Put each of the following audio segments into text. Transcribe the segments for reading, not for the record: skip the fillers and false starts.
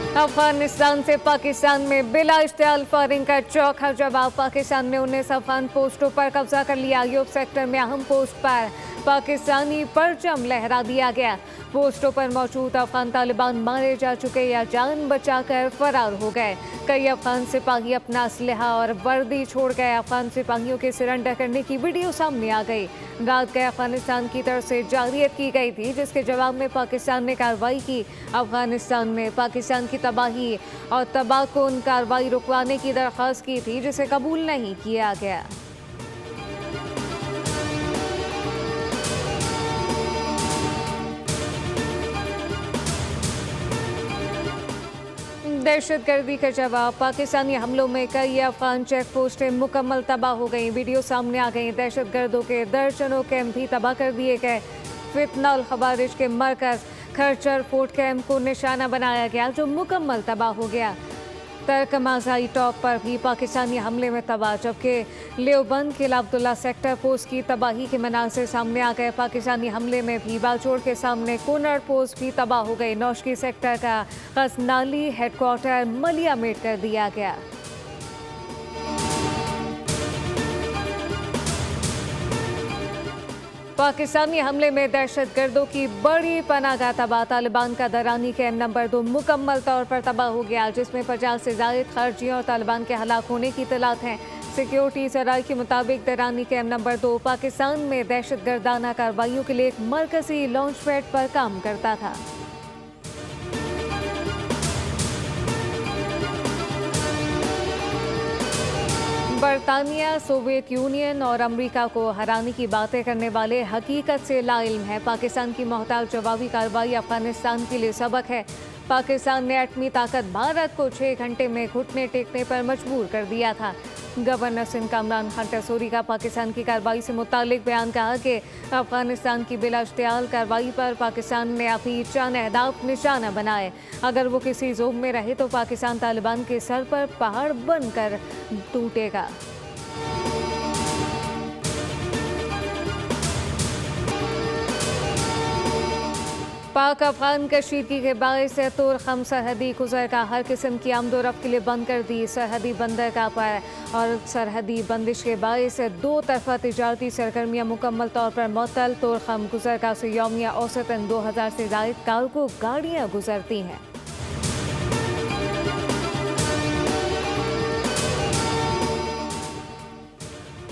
अफगानिस्तान से पाकिस्तान में बिला इश्तियाल फायरिंग का चौखा जवाब। पाकिस्तान ने 19 अफगान पोस्टों पर कब्जा कर लिया। यूब सेक्टर में अहम पोस्ट पर पाकिस्तानी परचम लहरा दिया गया। पोस्टों पर मौजूद अफगान तालिबान मारे जा चुके या जान बचाकर फरार हो गए। कई अफगान सिपाही अपना असलहा और वर्दी छोड़ गए। अफगान सिपाहियों के सरेंडर करने की वीडियो सामने आ गई। रात गए अफगानिस्तान की तरफ से जारियत की गई थी, जिसके जवाब में पाकिस्तान ने कार्रवाई की। अफगानिस्तान ने पाकिस्तान की तबाही और तबाहकुन कार्रवाई रुकवाने की दरख्वास्त की थी, जिसे कबूल नहीं किया गया। दहशतगर्दी का जवाब। पाकिस्तानी हमलों में कई अफगान चेक पोस्टें मुकम्मल तबाह हो गई। वीडियो सामने आ गई। दहशतगर्दों के दर्जनों कैंप भी तबाह कर दिए गए। फितना अल खवारिज के मरकज खरचर फोर्ट कैंप को निशाना बनाया गया, जो मुकम्मल तबाह हो गया। तरकमाजाई टॉप पर भी पाकिस्तानी हमले में तबाह, जबकि लेवबंद किला अब्दुल्ला सेक्टर पोस्ट की तबाही के मनाज़िर सामने आ गए। पाकिस्तानी हमले में भी बाजोड़ के सामने कोनर पोस्ट भी तबाह हो गई। नौशकी सेक्टर का गजनाली हेडक्वार्टर मलिया मेट कर दिया गया। पाकिस्तानी हमले में दहशतगर्दों की बड़ी पनाहगाह तबाह। तालिबान का दरानी कैंप नंबर 2 मुकम्मल तौर पर तबाह हो गया, जिसमें 50 से ज़ायद खारजियों और तालिबान के हलाक होने की इत्तलात हैं। सिक्योरिटी ज़राए के मुताबिक दरानी कैंप नंबर 2 पाकिस्तान में दहशतगर्दाना कार्रवाइयों के लिए एक मरकजी लॉन्च पैड पर काम करता था। बरतानिया सोवियत यूनियन और अमेरिका को हराने की बातें करने वाले हकीकत से लाइल्म है। पाकिस्तान की मोहताज जवाबी कार्रवाई अफगानिस्तान के लिए सबक है। पाकिस्तान ने एटमी ताकत भारत को 6 घंटे में घुटने टेकने पर मजबूर कर दिया था। गवर्नर सिंध कामरान खान टसूरी का पाकिस्तान की कार्रवाई से मुतालिक बयान कहा कि अफगानिस्तान की बिला इश्तियाल कार्रवाई पर पाकिस्तान ने अपनी चंद अहदाफ निशाना बनाए। अगर वो किसी जोम में रहे तो पाकिस्तान तालिबान के सर पर पहाड़ बनकर टूटेगा। पाक अफगान कशीदगी के बायस तुरखम सरहदी गुजर का हर किस्म की आमदोरफ्त के लिए बंद कर दी। सरहदी बंदरगाह पर और सरहदी बंदिश के बायस 2 तरफा तिजारती सरगर्मियाँ मुकम्मल तौर पर मुअत्तल। तुरखम गुजरगाह से यौमिया औसतन 2000 से ज़ायद कार्गो गाड़ियाँ गुजरती हैं।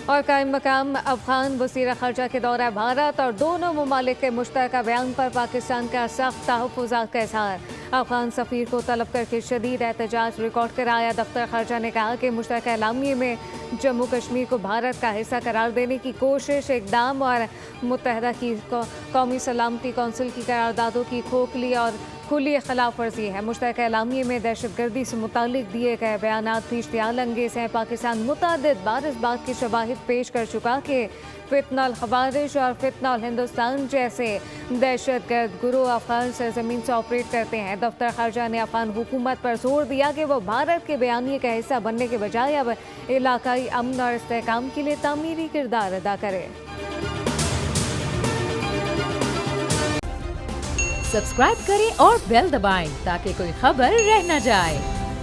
और कायम मकाम अफगान वज़ीर ख़ारजा के दौरा भारत और दोनों ममालिक के मुश्तरका बयान पर पाकिस्तान का सख्त तहफ़्फ़ुज़ात का इज़हार। अफगान सफ़ीर को तलब करके शदीद एहतजाज रिकॉर्ड कराया। दफ्तर ख़ारजा ने कहा कि मुश्तरका एलामिये में जम्मू कश्मीर को भारत का हिस्सा करार देने की कोशिश, इक़दाम और मुत्तहदा की कौमी सलामती कौंसिल की करारदादों की खोखली और खुली खिलाफ वर्जी है। मुश्तरका एलामिये में दहशतगर्दी से मुतालिक दिए गए बयानात भी इश्तियाल अंगेज़ हैं। पाकिस्तान मुतअद्दिद बार इस बात की शवाहिद पेश कर चुका कि फितना अल खवारिज और फितना अल हिंदुस्तान जैसे दहशतगर्द गुरोह अफगान सरजमीन से ऑपरेट करते हैं। दफ्तर ख़ारजा ने अफगान हुकूमत पर जोर दिया कि वह भारत के बयानिए का हिस्सा बनने के बजाय अब इलाकाई अमन और इस्तेहकाम के लिए तामीरी किरदार अदा करे। सब्सक्राइब करें और बेल दबाएं ताकि कोई खबर रह न जाए।